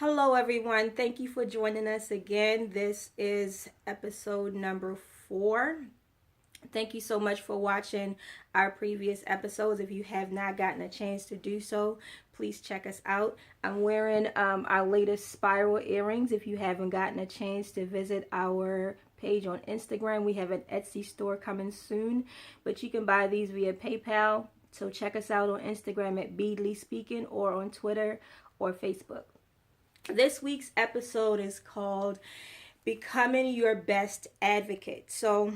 Hello, everyone. Thank you for joining us again. This is episode number 4. Thank you so much for watching our previous episodes. If you have not gotten a chance to do so, please check us out. I'm wearing our latest spiral earrings. If you haven't gotten a chance to visit our page on Instagram, we have an Etsy store coming soon, but you can buy these via PayPal. So check us out on Instagram at Beadly Speaking or on Twitter or Facebook. This week's episode is called Becoming Your Best Advocate. So,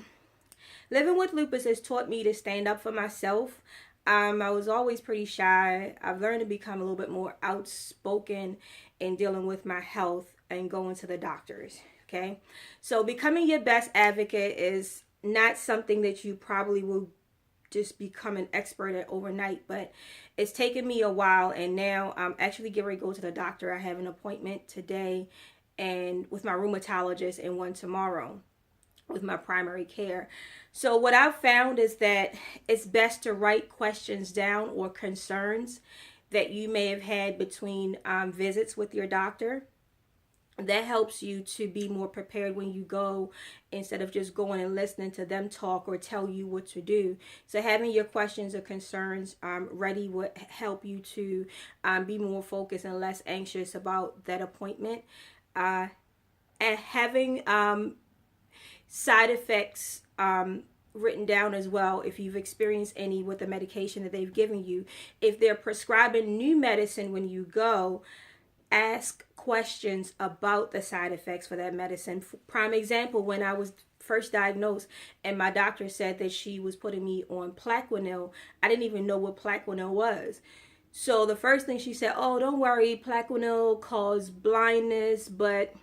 living with lupus has taught me to stand up for myself. I was always pretty shy. I've learned to become a little bit more outspoken in dealing with my health and going to the doctors. Okay, so becoming your best advocate is not something that you probably will just become an expert at overnight, but it's taken me a while, and now I'm actually getting ready to go to the doctor. I have an appointment today and with my rheumatologist and one tomorrow with my primary care. So what I've found is that it's best to write questions down or concerns that you may have had between visits with your doctor. That helps you to be more prepared when you go, instead of just going and listening to them talk or tell you what to do. So having your questions or concerns ready would help you to be more focused and less anxious about that appointment. And having side effects written down as well, if you've experienced any with the medication that they've given you. If they're prescribing new medicine when you go, ask questions about the side effects for that medicine. Prime example, when I was first diagnosed and my doctor said that she was putting me on Plaquenil, I didn't even know what Plaquenil was. So the first thing she said, oh, don't worry, Plaquenil causes blindness, but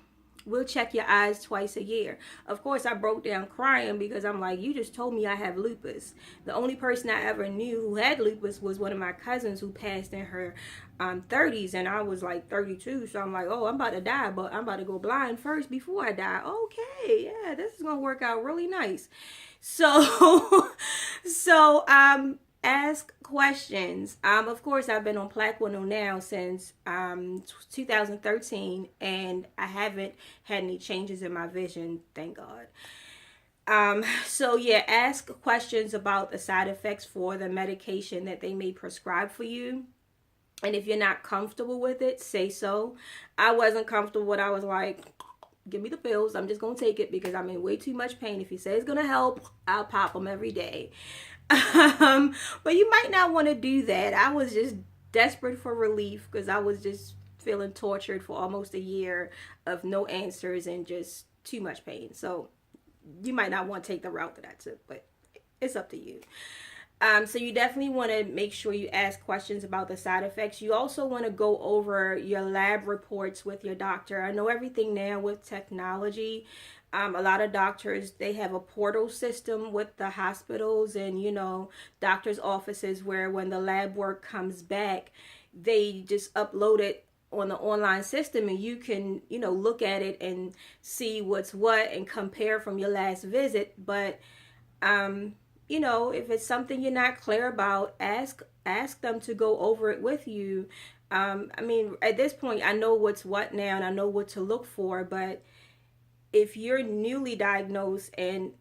we'll check your eyes twice a year. Of course, I broke down crying because I'm like, you just told me I have lupus. The only person I ever knew who had lupus was one of my cousins who passed in her 30s, and I was like 32. So I'm like, oh, I'm about to die, but I'm about to go blind first before I die. Okay, yeah, this is gonna work out really nice. So, so ask questions. Of course, I've been on Plaquenil now since 2013, and I haven't had any changes in my vision, thank God. So yeah, ask questions about the side effects for the medication that they may prescribe for you. And if you're not comfortable with it, say so. I wasn't comfortable with it. I was like, give me the pills. I'm just going to take it because I'm in way too much pain. If you say it's going to help, I'll pop them every day. But you might not want to do that. I was just desperate for relief because I was just feeling tortured for almost a year of no answers and just too much pain. So you might not want to take the route that I took, but it's up to you. So you definitely want to make sure you ask questions about the side effects. You also want to go over your lab reports with your doctor. I know everything now with technology. A lot of doctors, they have a portal system with the hospitals and, doctors' offices where when the lab work comes back, they just upload it on the online system and you can, look at it and see what's what and compare from your last visit. But, if it's something you're not clear about, ask them to go over it with you. At this point, I know what's what now and I know what to look for, but if you're newly diagnosed, and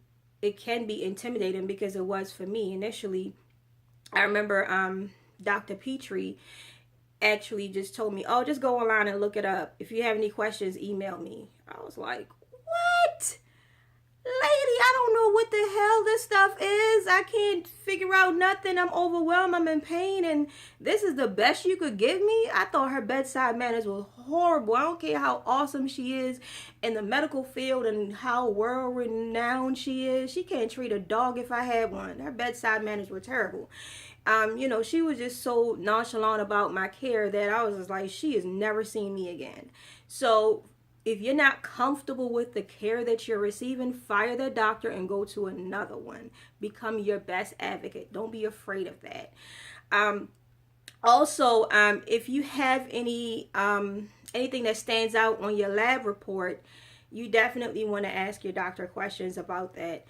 it can be intimidating because it was for me initially. I remember Dr. Petrie actually just told me, oh, just go online and look it up. If you have any questions, email me. I was like, what? Lady, I don't know what the hell this stuff is. I can't figure out nothing. I'm overwhelmed. I'm in pain. And this is the best you could give me? I thought her bedside manners was horrible. I don't care how awesome she is in the medical field and how world renowned she is. She can't treat a dog if I had one. Her bedside manners were terrible. She was just so nonchalant about my care that I was just like, she has never seen me again. So if you're not comfortable with the care that you're receiving, fire the doctor and go to another one. Become your best advocate. Don't be afraid of that. Also, if you have anything that stands out on your lab report, you definitely want to ask your doctor questions about that.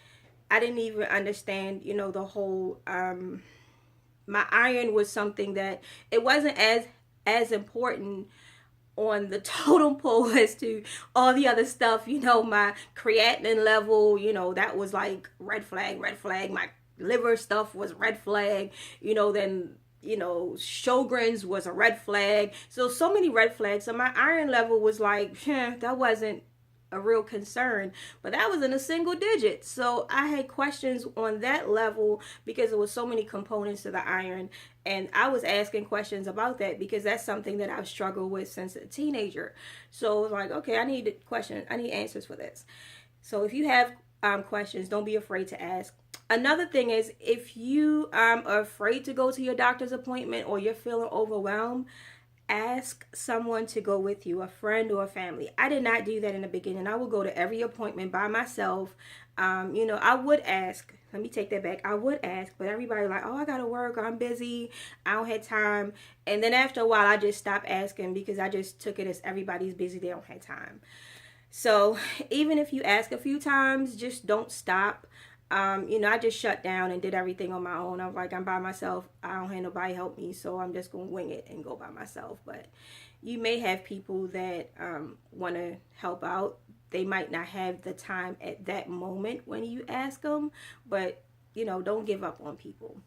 I didn't even understand, the whole, my iron was something that it wasn't as important on the totem pole as to all the other stuff. My creatinine level, that was like red flag, red flag. My liver stuff was red flag, then Sjogren's was a red flag. So many red flags. So my iron level was like, that wasn't a real concern, but that was in a single digit. So I had questions on that level because there was so many components to the iron, and I was asking questions about that because that's something that I've struggled with since a teenager. So it was like, okay, I need questions, I need answers for this. So if you have questions, don't be afraid to ask. Another thing is, if you are afraid to go to your doctor's appointment or you're feeling overwhelmed, ask someone to go with you, a friend or a family. I did not do that in the beginning. I would go to every appointment by myself. I would ask. Let me take that back. I would ask, but everybody like, oh, I gotta work, or I'm busy, I don't have time. And then after a while, I just stopped asking because I just took it as everybody's busy, they don't have time. So even if you ask a few times, just don't stop. I just shut down and did everything on my own. I was like, I'm by myself. I don't have nobody help me, so I'm just going to wing it and go by myself. But you may have people that want to help out. They might not have the time at that moment when you ask them, but, don't give up on people.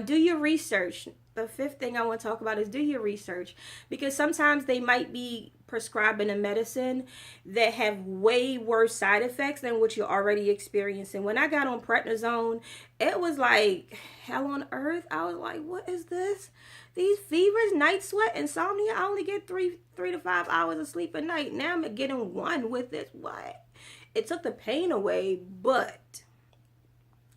Do your research. The fifth thing I want to talk about is do your research, because sometimes they might be prescribing a medicine that have way worse side effects than what you're already experiencing. When I got on prednisone, it was like hell on earth. I was like, what is this? These fevers, night sweat, insomnia. I only get three to 5 hours of sleep a night. Now I'm getting one with this. What? It took the pain away, but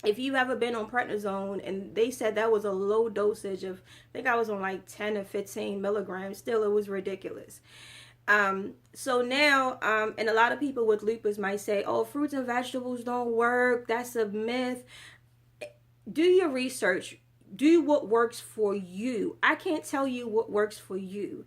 if you ever been on prednisone, and they said that was a low dosage of, I think I was on like 10 or 15 milligrams, still it was ridiculous. So now, and a lot of people with lupus might say, oh, fruits and vegetables don't work. That's a myth. Do your research. Do what works for you. I can't tell you what works for you.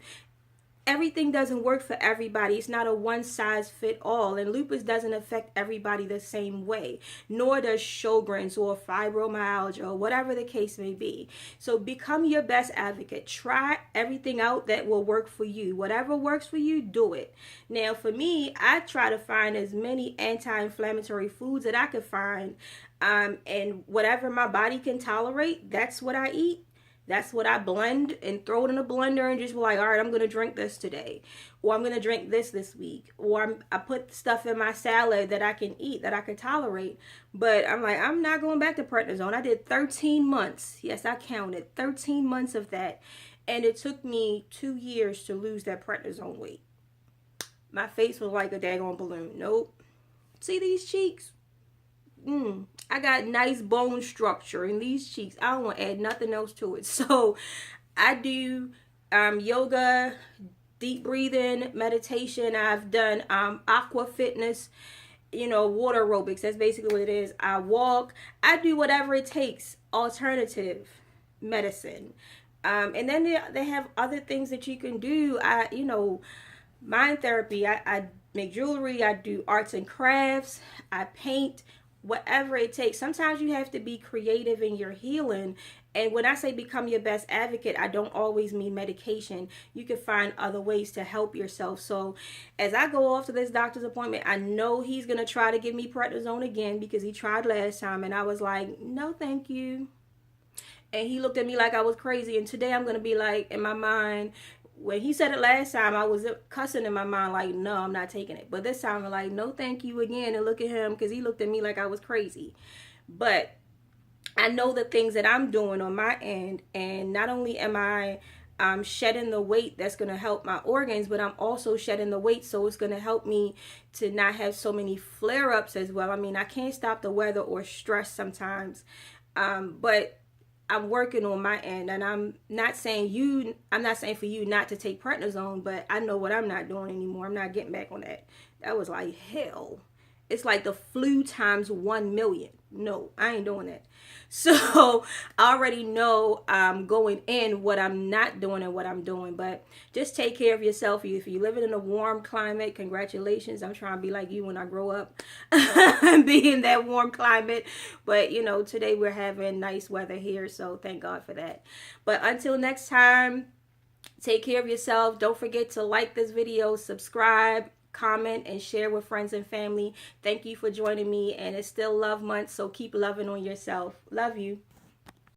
Everything doesn't work for everybody. It's not a one size fit all, and lupus doesn't affect everybody the same way, nor does Sjogren's or fibromyalgia or whatever the case may be. So become your best advocate. Try everything out that will work for you. Whatever works for you, do it. Now for me, I try to find as many anti-inflammatory foods that I could find, and whatever my body can tolerate, that's what I eat. That's what I blend and throw it in a blender and just be like, all right, I'm going to drink this today. Or I'm going to drink this week. Or I put stuff in my salad that I can eat, that I can tolerate. But I'm like, I'm not going back to prednisone. I did 13 months. Yes, I counted 13 months of that. And it took me 2 years to lose that prednisone weight. My face was like a daggone balloon. Nope. See these cheeks? I got nice bone structure in these cheeks. I don't want to add nothing else to it. So I do yoga, deep breathing, meditation. I've done aqua fitness, water aerobics. That's basically what it is. I walk. I do whatever it takes. Alternative medicine. And then they have other things that you can do. Mind therapy. I make jewelry. I do arts and crafts. I paint. Whatever it takes. Sometimes you have to be creative in your healing. And when I say become your best advocate, I don't always mean medication. You can find other ways to help yourself. So as I go off to this doctor's appointment, I know he's going to try to give me prednisone again because he tried last time. And I was like, no, thank you. And he looked at me like I was crazy. And today I'm going to be like, in my mind, when he said it last time, I was cussing in my mind like, no, I'm not taking it. But this time I'm like, no, thank you again. And look at him, because he looked at me like I was crazy. But I know the things that I'm doing on my end. And not only am I shedding the weight that's going to help my organs, but I'm also shedding the weight so it's going to help me to not have so many flare-ups as well. I mean, I can't stop the weather or stress sometimes. But I'm working on my end, and I'm not saying for you not to take prednisone, but I know what I'm not doing anymore. I'm not getting back on that. That was like hell. It's like the flu times 1 million. No, I ain't doing that. So I already know going in what I'm not doing and what I'm doing. But just take care of yourself. If you're living in a warm climate, congratulations. I'm trying to be like you when I grow up and be in that warm climate. But, today we're having nice weather here. So thank God for that. But until next time, Take care of yourself. Don't forget to like this video, subscribe, comment, and share with friends and family. Thank you for joining me, and it's still love month, so keep loving on yourself. Love you.